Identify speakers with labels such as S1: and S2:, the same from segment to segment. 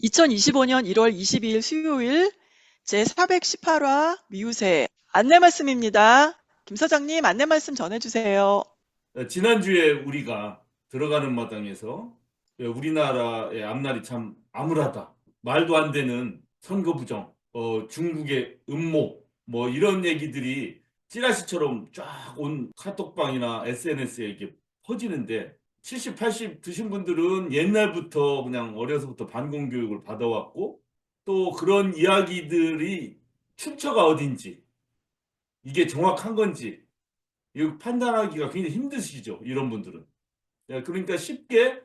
S1: 2025년 1월 22일 수요일 제418화 미우새 안내 말씀입니다. 김 사장님 안내 말씀 전해주세요.
S2: 지난주에 우리가 들어가는 마당에서 우리나라의 앞날이 참 암울하다. 말도 안 되는 선거 부정, 중국의 음모, 뭐 이런 얘기들이 찌라시처럼 쫙 온 카톡방이나 SNS에 이렇게 퍼지는데 70, 80 드신 분들은 옛날부터 그냥 어려서부터 반공교육을 받아왔고 또 그런 이야기들이 출처가 어딘지 이게 정확한 건지 이거 판단하기가 굉장히 힘드시죠, 이런 분들은. 그러니까 쉽게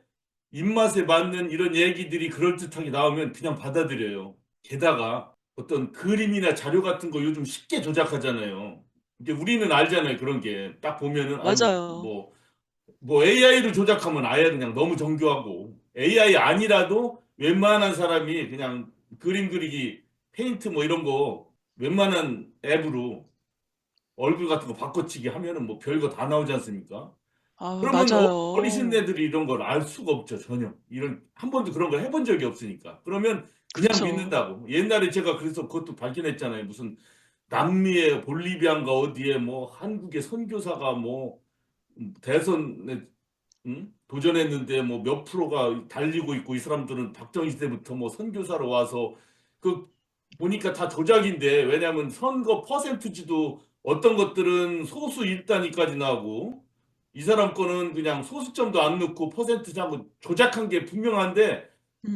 S2: 입맛에 맞는 이런 얘기들이 그럴듯하게 나오면 그냥 받아들여요. 게다가 어떤 그림이나 자료 같은 거 요즘 쉽게 조작하잖아요. 이제 우리는 알잖아요, 그런 게. 딱 보면은, 아유,
S1: 맞아요.
S2: 뭐 AI로 조작하면 아예 그냥 너무 정교하고, AI 아니라도 웬만한 사람이 그냥 그림 그리기, 페인트 뭐 이런 거 웬만한 앱으로 얼굴 같은 거 바꿔치기 하면은 뭐 별거 다 나오지 않습니까?
S1: 아,
S2: 그러면 어리신
S1: 맞아요.
S2: 애들이 이런 걸 알 수가 없죠, 전혀. 한 번도 그런 걸 해본 적이 없으니까. 그러면 그냥
S1: 그쵸.
S2: 믿는다고. 옛날에 제가 그래서 그것도 밝혀냈잖아요. 무슨 남미의 볼리비안가 어디에 뭐 한국의 선교사가 뭐 대선에 도전했는데 뭐 몇 프로가 달리고 있고 이 사람들은 박정희 때부터 뭐 선교사로 와서 그 보니까 다 조작인데 왜냐하면 선거 퍼센트지도 어떤 것들은 소수 1단위까지 나오고 이 사람 거는 그냥 소수점도 안 넣고 퍼센트 자고 조작한 게 분명한데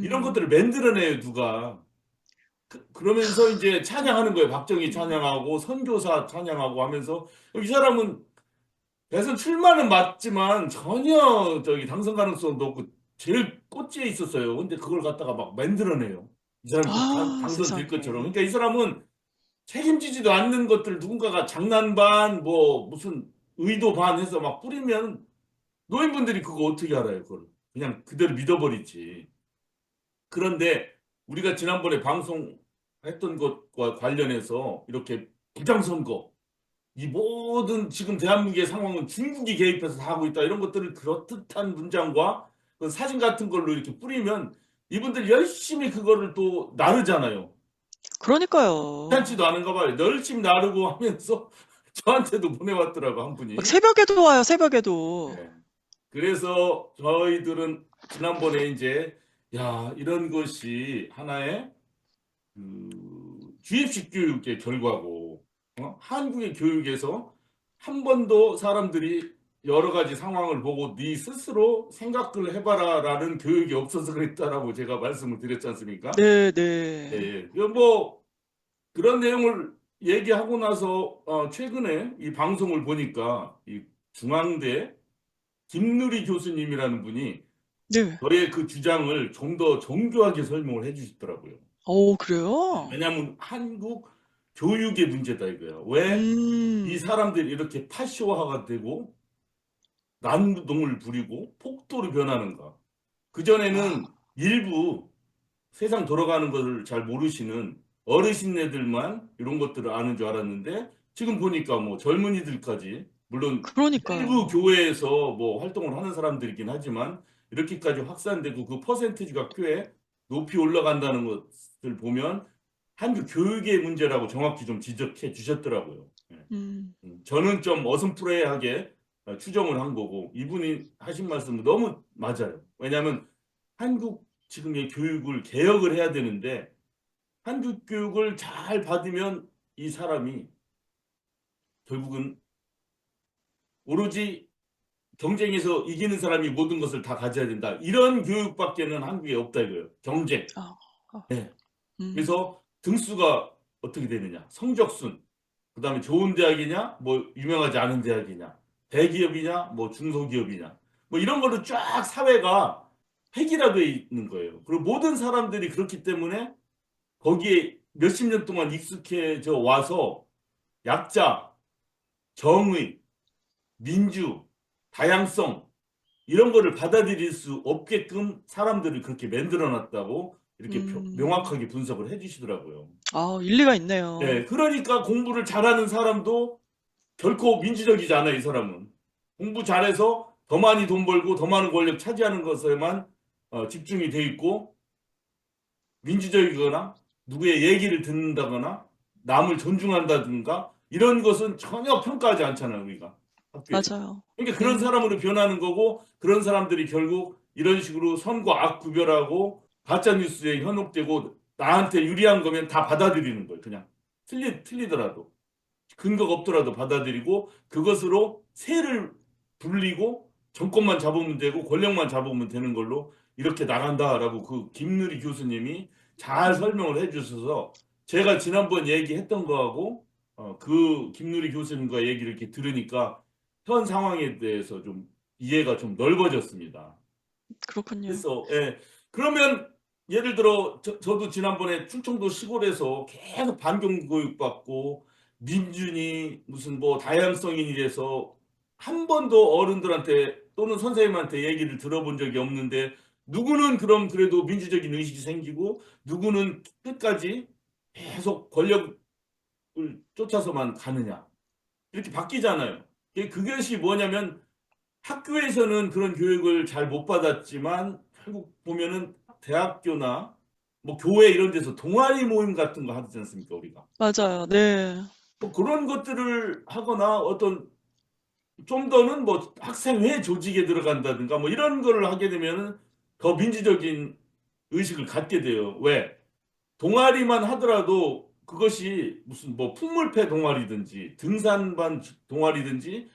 S2: 이런 것들을
S1: 음,
S2: 만들어내요 누가. 그러면서 이제 찬양하는 거예요. 박정희
S1: 음.
S2: 찬양하고 선교사 찬양하고 하면서 이 사람은 대선 출마는 맞지만 전혀 저기 당선 가능성도 없고 제일 꼭지에 있었어요. 근데 그걸 갖다가 막 만들어내요. 이 사람이 꼭
S1: 아,
S2: 당선될 것처럼.
S1: 세상에.
S2: 그러니까 이 사람은 책임지지도 않는 것들 누군가가 장난 반, 뭐 무슨 의도 반 해서 막 뿌리면 노인분들이 그거 어떻게 알아요, 그걸. 그냥 그대로 믿어버리지. 그런데 우리가 지난번에 방송했던 것과 관련해서 이렇게 부장선거, 이 모든 지금 대한민국의 상황은 중국이 개입해서 다 하고 있다. 이런 것들을 그럴듯한 문장과 그 사진 같은 걸로 이렇게 뿌리면 이분들 열심히 그거를 또 나르잖아요.
S1: 그러니까요.
S2: 귀찮지도 않은가 봐요. 열심히 나르고 하면서 저한테도 보내왔더라고, 한
S1: 막
S2: 분이.
S1: 새벽에도 와요, 새벽에도.
S2: 네. 그래서 저희들은 지난번에 이제 야, 이런 것이 하나의 주입식 교육의 결과고, 한국의 교육에서 한 번도 사람들이 여러 가지 상황을 보고 네 스스로 생각을 해봐라라는 교육이 없어서 그랬다라고 제가 말씀을 드렸지 않습니까?
S1: 네,
S2: 예,
S1: 네.
S2: 예. 뭐 그런 내용을 얘기하고 나서 최근에 이 방송을 보니까 이 중앙대 김누리 교수님이라는 분이
S1: 네.
S2: 저의 그 주장을 좀 더 정교하게 설명을 해주시더라고요.
S1: 그래요?
S2: 왜냐하면 한국 교육의 문제다 이거야. 왜 이
S1: 음,
S2: 사람들이 이렇게 파쇼화가 되고 난동을 부리고 폭도로 변하는가?
S1: 아,
S2: 그전에는 일부 세상 돌아가는 것을 잘 모르시는 어르신네들만 이런 것들을 아는 줄 알았는데 지금 보니까 뭐 젊은이들까지 물론 일부
S1: 그러니까요.
S2: 교회에서 뭐 활동을 하는 사람들이긴 하지만 이렇게까지 확산되고 그 퍼센티지가 꽤 높이 올라간다는 것을 보면 한국 교육의 문제라고 정확히 좀 지적해 주셨더라고요. 예.
S1: 음.
S2: 저는 좀 어슴푸레하게 추정을 한 거고 이분이 하신 말씀은 너무 맞아요. 왜냐하면 한국 지금의 교육을 개혁을 해야 되는데 한국 교육을 잘 받으면 이 사람이 결국은 오로지 경쟁에서 이기는 사람이 모든 것을 다 가져야 된다. 이런 교육밖에는 한국에 없다 이거예요. 경쟁.
S1: 아, 아,
S2: 네.
S1: 음.
S2: 그래서 등수가 어떻게 되느냐. 성적순. 그다음에 좋은 대학이냐, 뭐 유명하지 않은 대학이냐, 대기업이냐, 뭐 중소기업이냐, 뭐 이런 걸로 쫙 사회가 획일화되어 있는 거예요. 그리고 모든 사람들이 그렇기 때문에 거기에 몇십 년 동안 익숙해져 와서 약자, 정의, 민주, 다양성 이런 거를 받아들일 수 없게끔 사람들을 그렇게 만들어 놨다고 이렇게
S1: 음.
S2: 명확하게 분석을 해 주시더라고요.
S1: 아, 일리가 있네요.
S2: 네, 그러니까 공부를 잘하는 사람도 결코 민주적이지 않아요, 이 사람은. 공부 잘해서 더 많이 돈 벌고 더 많은 권력 차지하는 것에만 집중이 돼 있고 민주적이거나 누구의 얘기를 듣는다거나 남을 존중한다든가 이런 것은 전혀 평가하지 않잖아요, 우리가 학교에서.
S1: 맞아요.
S2: 그러니까 그런
S1: 네.
S2: 사람으로 변하는 거고 그런 사람들이 결국 이런 식으로 선과 악 구별하고 가짜 뉴스에 현혹되고 나한테 유리한 거면 다 받아들이는 거예요. 그냥 틀리더라도 근거가 없더라도 받아들이고 그것으로 세를 불리고 정권만 잡으면 되고 권력만 잡으면 되는 걸로 이렇게 나간다라고 그 김누리 교수님이 잘
S1: 음.
S2: 설명을 해주셔서 제가 지난번 얘기했던 거하고 그 김누리 교수님과 얘기를 이렇게 들으니까 현 상황에 대해서 좀 이해가 좀 넓어졌습니다.
S1: 그렇군요.
S2: 그래서 예. 그러면 예를 들어 저도 지난번에 충청도 시골에서 계속 반경 교육 받고 민준이 무슨 뭐 다양성인이라서 한 번도 어른들한테 또는 선생님한테 얘기를 들어본 적이 없는데 누구는 그럼 그래도 민주적인 의식이 생기고 누구는 끝까지 계속 권력을 쫓아서만 가느냐 이렇게 바뀌잖아요. 그것이 뭐냐면 학교에서는 그런 교육을 잘 못 받았지만 결국 보면은 대학교나 뭐 교회 이런 데서 동아리 모임 같은 거 하지 않습니까, 우리가?
S1: 맞아요. 네.
S2: 뭐 그런 것들을 하거나 어떤 좀 더는 뭐 학생회 조직에 들어간다든가 뭐 이런 거를 하게 되면은 더 민주적인 의식을 갖게 돼요. 왜? 동아리만 하더라도 그것이 무슨 뭐 풍물패 동아리든지 등산반 동아리든지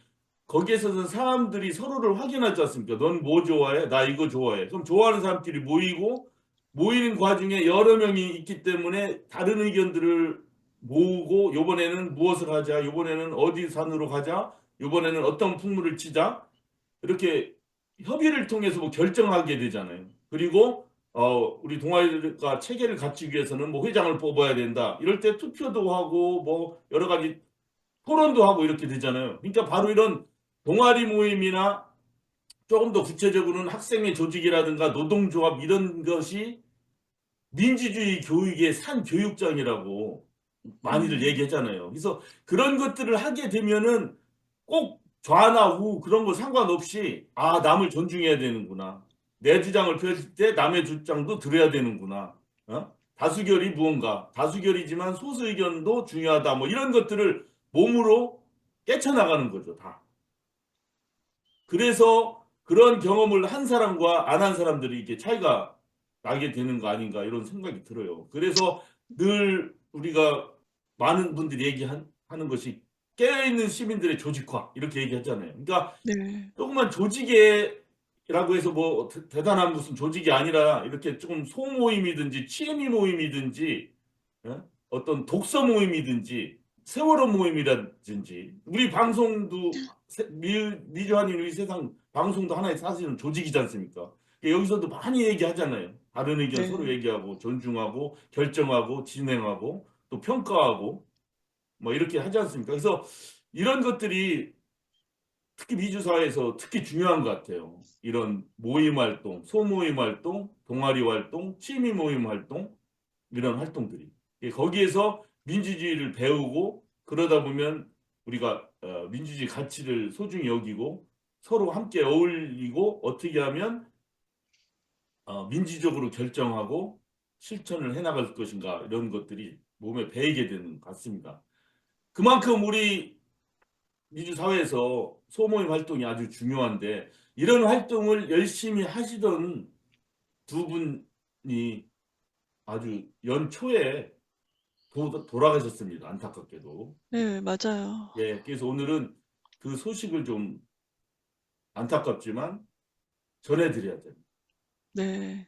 S2: 거기에서는 사람들이 서로를 확인하지 않습니까? 넌 뭐 좋아해? 나 이거 좋아해. 그럼 좋아하는 사람끼리 모이고 모이는 과정에 여러 명이 있기 때문에 다른 의견들을 모으고 요번에는 무엇을 하자. 요번에는 어디 산으로 가자. 요번에는 어떤 풍물을 치자. 이렇게 협의를 통해서 뭐 결정하게 되잖아요. 그리고 우리 동아리가 체계를 갖추기 위해서는 뭐 회장을 뽑아야 된다. 이럴 때 투표도 하고 뭐 여러 가지 토론도 하고 이렇게 되잖아요. 그러니까 바로 이런 동아리 모임이나 조금 더 구체적으로는 학생의 조직이라든가 노동조합 이런 것이 민주주의 교육의 산 교육장이라고 많이들
S1: 음.
S2: 얘기하잖아요. 그래서 그런 것들을 하게 되면은 꼭 좌나 우 그런 거 상관없이 아, 남을 존중해야 되는구나. 내 주장을 펼칠 때 남의 주장도 들어야 되는구나. 다수결이 무언가. 다수결이지만 소수 의견도 중요하다. 뭐 이런 것들을 몸으로 깨쳐나가는 거죠, 다. 그래서 그런 경험을 한 사람과 안 한 사람들이 이렇게 차이가 나게 되는 거 아닌가 이런 생각이 들어요. 그래서 늘 우리가 많은 분들이 얘기하는 것이 깨어있는 시민들의 조직화 이렇게 얘기하잖아요. 그러니까
S1: 네.
S2: 조그만 조직에라고 해서 뭐 대단한 무슨 조직이 아니라 이렇게 조금 소모임이든지 취미 모임이든지 어떤 독서 모임이든지 세월호 모임이라든지 우리 방송도 미주한인 우리 세상 방송도 하나의 사실은 조직이지 않습니까? 여기서도 많이 얘기하잖아요. 다른 의견 서로
S1: 네.
S2: 얘기하고 존중하고 결정하고 진행하고 또 평가하고 뭐 이렇게 하지 않습니까? 그래서 이런 것들이 특히 미주 사회에서 특히 중요한 것 같아요. 이런 모임 활동, 소모임 활동, 동아리 활동, 취미 모임 활동 이런 활동들이 거기에서 민주주의를 배우고 그러다 보면 우리가 민주주의 가치를 소중히 여기고 서로 함께 어울리고 어떻게 하면 민주적으로 결정하고 실천을 해나갈 것인가 이런 것들이 몸에 배이게 되는 것 같습니다. 그만큼 우리 민주 사회에서 소모임 활동이 아주 중요한데 이런 활동을 열심히 하시던 두 분이 아주 연초에 돌아가셨습니다. 안타깝게도.
S1: 네, 맞아요.
S2: 예, 그래서 오늘은 그 소식을 좀 안타깝지만 전해드려야 됩니다.
S1: 네.
S2: 네.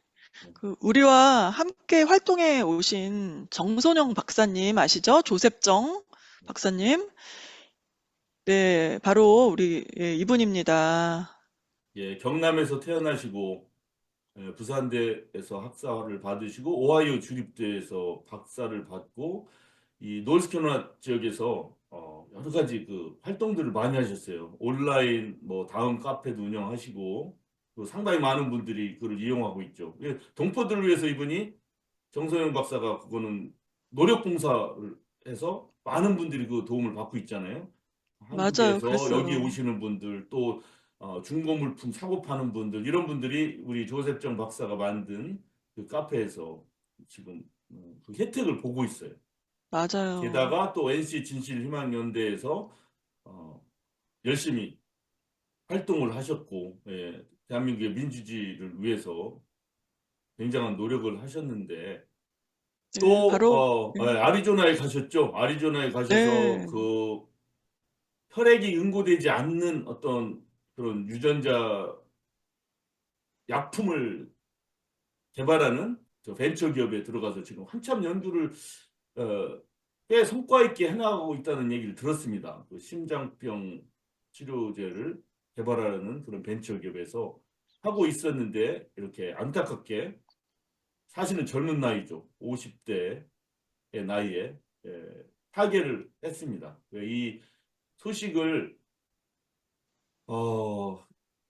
S1: 우리와 함께 활동해 오신 정선영 박사님 아시죠? 조셉정 박사님. 네, 바로 우리 이분입니다.
S2: 예, 경남에서 태어나시고 부산대에서 학사를 받으시고 오하이오 주립대에서 박사를 받고 이 노스캐롤라이나 지역에서 여러 가지 그 활동들을 많이 하셨어요. 온라인 뭐 다음 카페도 운영하시고 또 상당히 많은 분들이 그걸 이용하고 있죠. 동포들을 위해서 이분이 정서영 박사가 그거는 노력봉사를 해서 많은 분들이 그 도움을 받고 있잖아요.
S1: 맞아요.
S2: 한국에서 여기
S1: 그랬어요.
S2: 오시는 분들 또 중고물품 사고 파는 분들 이런 분들이 우리 조셉정 박사가 만든 그 카페에서 지금 그 혜택을 보고 있어요.
S1: 맞아요.
S2: 게다가 또 NC 진실희망연대에서 열심히 활동을 하셨고, 예, 대한민국의 민주주의를 위해서 굉장한 노력을 하셨는데,
S1: 네,
S2: 또
S1: 바로, 네,
S2: 아리조나에 가셨죠. 아리조나에 가셔서
S1: 네,
S2: 그 혈액이 응고되지 않는 어떤 그런 유전자 약품을 개발하는 저 벤처 기업에 들어가서 지금 한참 연구를 어, 꽤 성과 있게 해나가고 있다는 얘기를 들었습니다. 그 심장병 치료제를 개발하는 그런 벤처 기업에서 하고 있었는데 이렇게 안타깝게 사실은 젊은 나이죠. 50대의 나이에 타계를 했습니다. 이 소식을 어,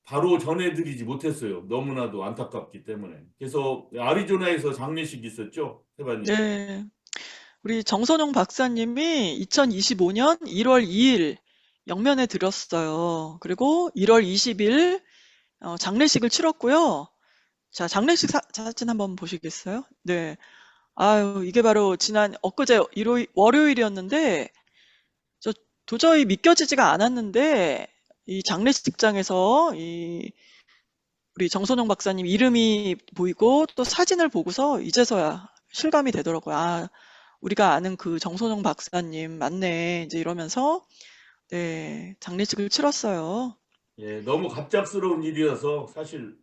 S2: 바로 전해드리지 못했어요. 너무나도 안타깝기 때문에. 그래서 아리조나에서 장례식이 있었죠, 세바님.
S1: 네. 우리 정선용 박사님이 2025년 1월 2일 영면에 들었어요. 그리고 1월 20일 장례식을 치렀고요. 자, 장례식 사진 한번 보시겠어요? 네. 아유, 이게 바로 지난 엊그제 월요일이었는데 저 도저히 믿겨지지가 않았는데 이 장례식장에서 우리 정선용 박사님 이름이 보이고 또 사진을 보고서 이제서야 실감이 되더라고요. 아, 우리가 아는 그 정선용 박사님 맞네. 이제 이러면서 네, 장례식을 치렀어요.
S2: 예, 너무 갑작스러운 일이어서 사실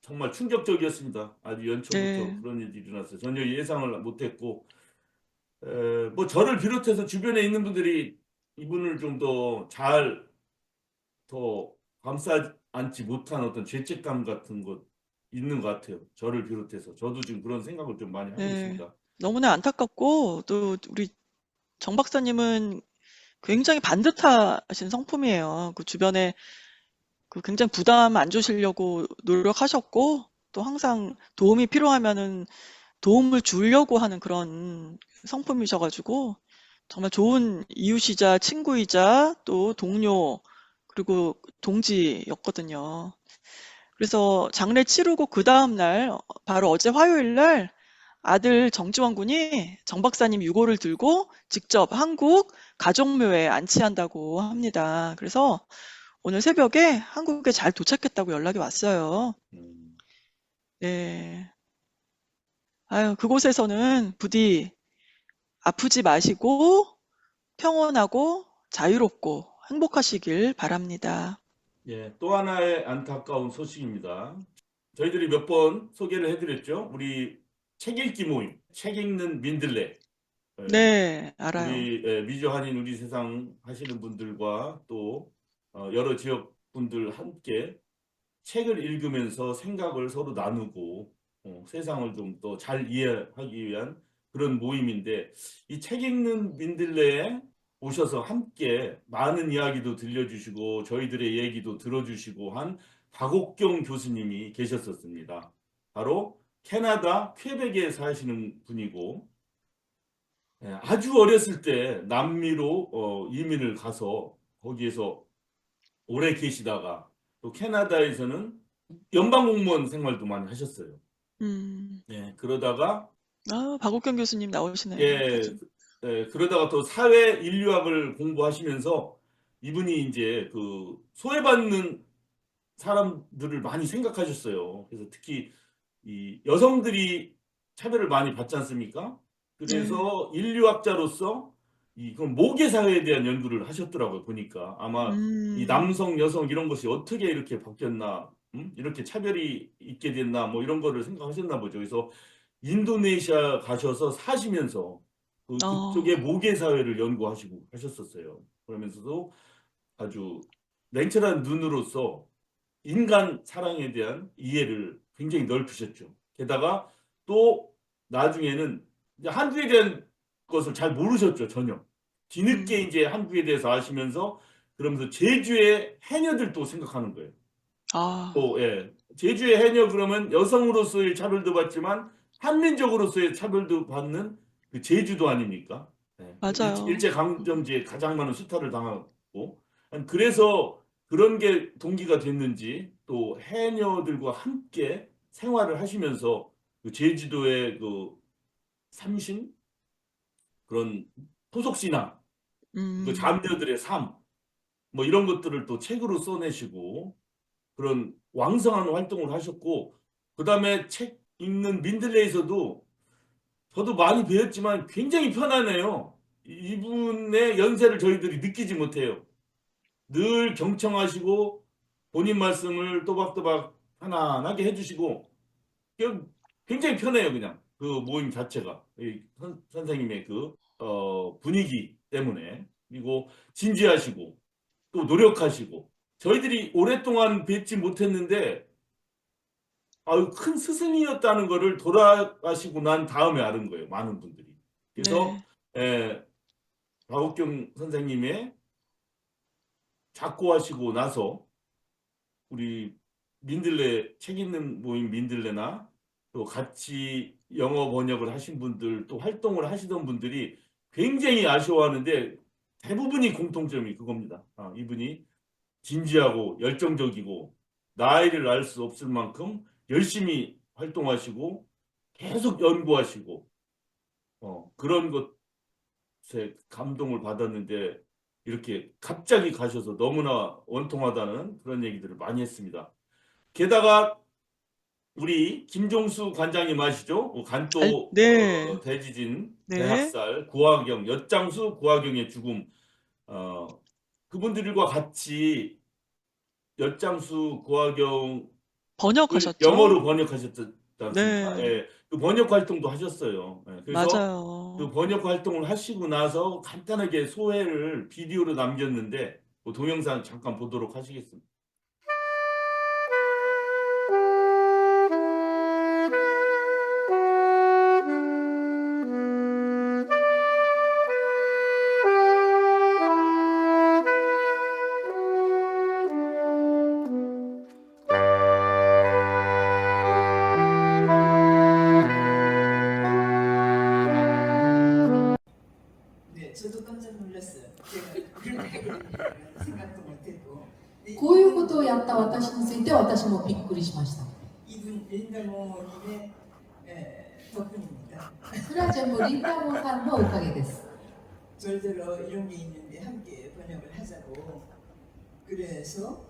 S2: 정말 충격적이었습니다. 아주 연초부터
S1: 네,
S2: 그런 일이 일어났어요. 전혀 예상을 못했고, 뭐 저를 비롯해서 주변에 있는 분들이 이분을 좀 더 감싸 안지 못한 어떤 죄책감 같은 것 있는 것 같아요. 저를 비롯해서. 저도 지금 그런 생각을 좀 많이 하고
S1: 네.
S2: 있습니다.
S1: 너무나 안타깝고 또 우리 정 박사님은 굉장히 반듯하신 성품이에요. 그 주변에 그 굉장히 부담 안 주시려고 노력하셨고 또 항상 도움이 필요하면은 도움을 주려고 하는 그런 성품이셔가지고 정말 좋은 이웃이자 친구이자 또 동료 그리고 동지였거든요. 그래서 장례 치르고 그 다음 날 바로 어제 화요일 날 아들 정지원 군이 정 박사님 유고를 들고 직접 한국 가족묘에 안치한다고 합니다. 그래서 오늘 새벽에 한국에 잘 도착했다고 연락이 왔어요.
S2: 음,
S1: 네. 아유, 그곳에서는 부디 아프지 마시고 평온하고 자유롭고 행복하시길 바랍니다.
S2: 예, 또 하나의 안타까운 소식입니다. 저희들이 몇 번 소개를 해드렸죠. 우리 책 읽기 모임, 책 읽는 민들레. 예,
S1: 네, 알아요.
S2: 우리 미주 한인 우리 세상 하시는 분들과 또 여러 지역 분들 함께 책을 읽으면서 생각을 서로 나누고 세상을 좀 더 잘 이해하기 위한 그런 모임인데 이 책 읽는 민들레에 오셔서 함께 많은 이야기도 들려주시고 저희들의 얘기도 들어주시고 한 박옥경 교수님이 계셨었습니다. 바로 캐나다 퀘벡에 사시는 분이고 아주 어렸을 때 남미로 이민을 가서 거기에서 오래 계시다가 또 캐나다에서는 연방 공무원 생활도 많이 하셨어요.
S1: 음,
S2: 예, 그러다가
S1: 아, 박옥경 교수님 나오시네요.
S2: 예,
S1: 사진.
S2: 그러다가 또 사회 인류학을 공부하시면서 이분이 이제 그 소외받는 사람들을 많이 생각하셨어요. 그래서 특히 이 여성들이 차별을 많이 받지 않습니까?
S1: 네.
S2: 그래서 인류학자로서 이 그런 모계 사회에 대한 연구를 하셨더라고요. 보니까 아마 이
S1: 음,
S2: 남성, 여성 이런 것이 어떻게 이렇게 바뀌었나, 이렇게 차별이 있게 됐나, 뭐 이런 거를 생각하셨나 보죠. 그래서 인도네시아 가셔서 사시면서
S1: 어,
S2: 그쪽의 모계 사회를 연구하시고 하셨었어요. 그러면서도 아주 냉철한 눈으로서 인간 사랑에 대한 이해를 굉장히 넓히셨죠. 게다가 또 나중에는 이제 한국에 대한 것을 잘 모르셨죠, 전혀. 뒤늦게
S1: 음,
S2: 이제 한국에 대해서 아시면서 그러면서 제주의 해녀들도 생각하는 거예요.
S1: 아,
S2: 또, 예. 제주의 해녀 그러면 여성으로서의 차별도 받지만 한민족으로서의 차별도 받는 그 제주도 아닙니까? 예.
S1: 맞아요.
S2: 일제강점기에 가장 많은 수탈을 당하고. 그래서 그런 게 동기가 됐는지 또 해녀들과 함께 생활을 하시면서 그 제주도의 그 삼신 그런 토속 신앙, 그
S1: 음,
S2: 장녀들의 삶, 뭐 이런 것들을 또 책으로 써내시고 그런 왕성한 활동을 하셨고, 그다음에 책 읽는 민들레에서도 저도 많이 배웠지만 굉장히 편안해요. 이분의 연세를 저희들이 느끼지 못해요. 늘 경청하시고 본인 말씀을 또박또박 편안하게 해주시고 그냥 굉장히 편해요. 그냥 그 모임 자체가 이 선생님의 그 분위기 때문에. 그리고 진지하시고 또 노력하시고, 저희들이 오랫동안 뵙지 못했는데 아유, 큰 스승이었다는 거를 돌아가시고 난 다음에 알은 거예요. 많은 분들이. 그래서
S1: 네,
S2: 에, 박옥경 선생님의 작고하시고 나서 우리 민들레, 책 읽는 모임 민들레나 또 같이 영어 번역을 하신 분들, 또 활동을 하시던 분들이 굉장히 아쉬워하는데 대부분이 공통점이 그겁니다. 이분이 진지하고 열정적이고 나이를 알 수 없을 만큼 열심히 활동하시고 계속 연구하시고 그런 것에 감동을 받았는데 이렇게 갑자기 가셔서 너무나 원통하다는 그런 얘기들을 많이 했습니다. 게다가 우리 김종수 관장님 아시죠? 간도
S1: 네,
S2: 대지진
S1: 네.
S2: 대학살 구화경 엿장수 구화경의 죽음, 어, 그분들과 같이 엿장수 구화경을
S1: 번역하셨죠?
S2: 영어로 번역하셨지 않습니까?
S1: 네,
S2: 예, 그 번역 활동도 하셨어요. 예, 그래서 그
S1: 맞아요.
S2: 번역 활동을 하시고 나서 간단하게 소회를 비디오로 남겼는데 그 동영상 잠깐 보도록 하시겠습니다.
S3: 네, 저도 깜짝 놀랐어요. 제가 그런 얘기를 생각도 못했고. 근데
S4: こういうことをやった私について私もびっくりしました。
S3: 이분 린다모님의 덕분입니다.
S4: それは全部リンダモンさんのおかげです。
S3: 절대로 이런 게 있는데 함께 번역을 하자고. 그래서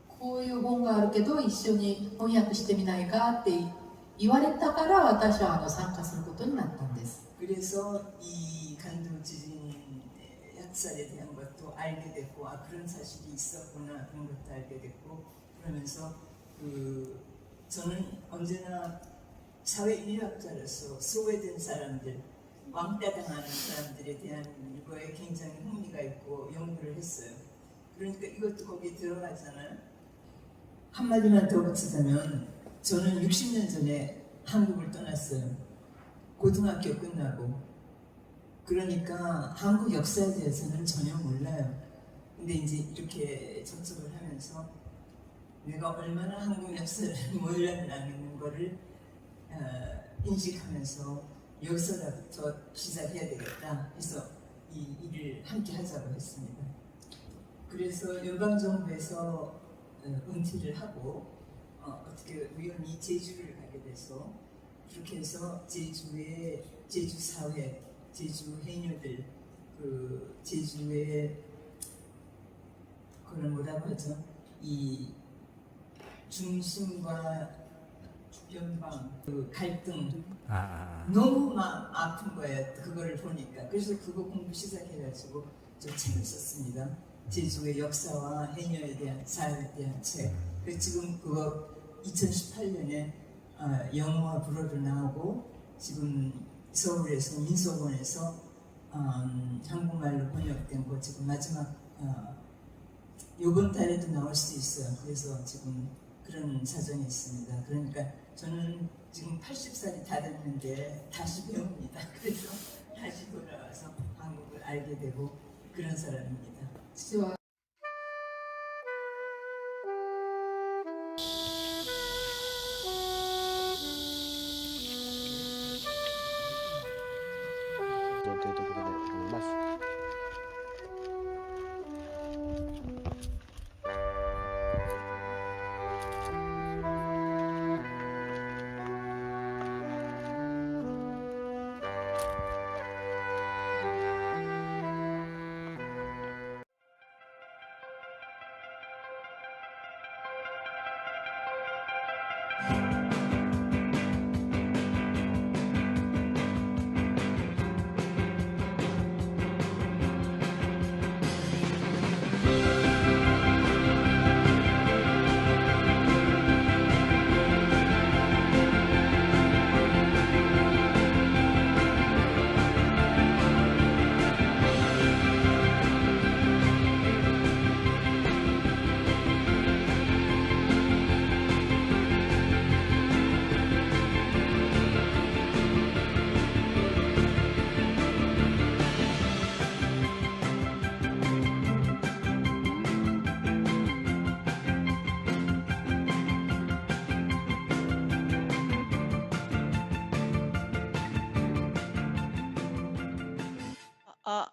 S4: こういう本があるけど一緒に翻訳してみないかって言われたから私は参加することになったんです。
S3: 그래서 이 간도 지진 약살에 대한 것도 알게 됐고, 그런 사실이 있었구나 그런 것도 알게 됐고, 그러면서 저는 언제나 사회 인류학자로서 소외된 사람들, 왕따당하는 사람들에 대한 이거에 굉장히 흥미가 있고 연구를 했어요. 그러니까 이것도 거기에 들어가잖아요. 한마디만 더 붙이자면 저는 60년 전에 한국을 떠났어요. 고등학교 끝나고. 그러니까 한국 역사에 대해서는 전혀 몰라요. 근데 이제 이렇게 접촉을 하면서 내가 얼마나 한국 역사를 몰랐다는 거를 인식하면서 여기서부터 시작해야 되겠다 해서 이 일을 함께 하자고 했습니다. 그래서 연방정부에서 은퇴를 하고 어떻게 우연히 제주를 가게 돼서 그렇게 해서 제주의 제주 사회, 제주 해녀들, 그 제주의 그걸 뭐라고 하죠? 이 중심과 연방 그 갈등 너무 마음 아픈 거예요. 그거를 보니까. 그래서 그거 공부 시작해가지고 좀 책을 썼습니다. 제주의 역사와 해녀에 대한 사회에 대한 책. 그래서 지금 그거 2018년에 영어와 불어로 나오고 지금 서울에서 민속원에서 한국말로 번역된 거 지금 마지막 이번 달에도 나올 수 있어요. 그래서 지금 그런 사정이 있습니다. 그러니까 저는 지금 80살이 다 됐는데 다시 배웁니다. 그래서 다시 돌아와서 한국을 알게 되고 그런 사람입니다.
S4: 父は
S5: というところで思います。
S1: 아,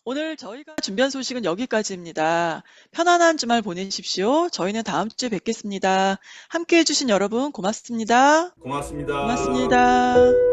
S1: 오늘 저희가 준비한 소식은 여기까지입니다. 편안한 주말 보내십시오. 저희는 다음 주에 뵙겠습니다. 함께 해주신 여러분 고맙습니다.
S2: 고맙습니다.
S1: 고맙습니다.